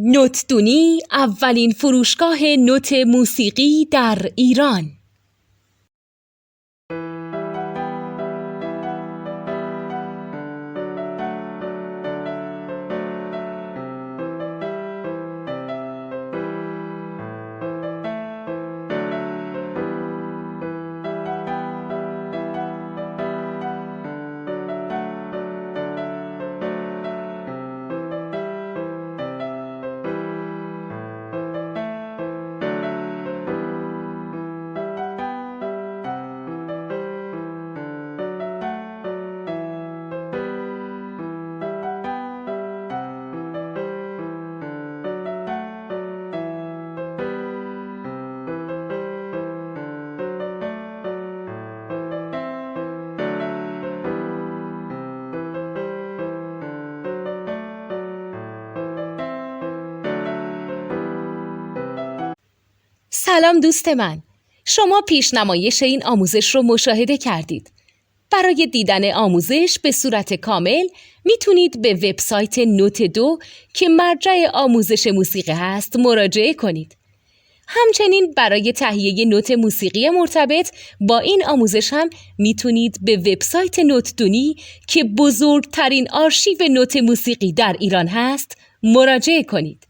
نوتدونی اولین فروشگاه نوت موسیقی در ایران. سلام دوست من، شما پیشنمایش این آموزش رو مشاهده کردید. برای دیدن آموزش به صورت کامل میتونید به وبسایت نوت2 که مرجع آموزش موسیقی هست مراجعه کنید. همچنین برای تهیه نوت موسیقی مرتبط با این آموزش هم میتونید به وبسایت نوتدونی که بزرگترین آرشیو نوت موسیقی در ایران هست مراجعه کنید.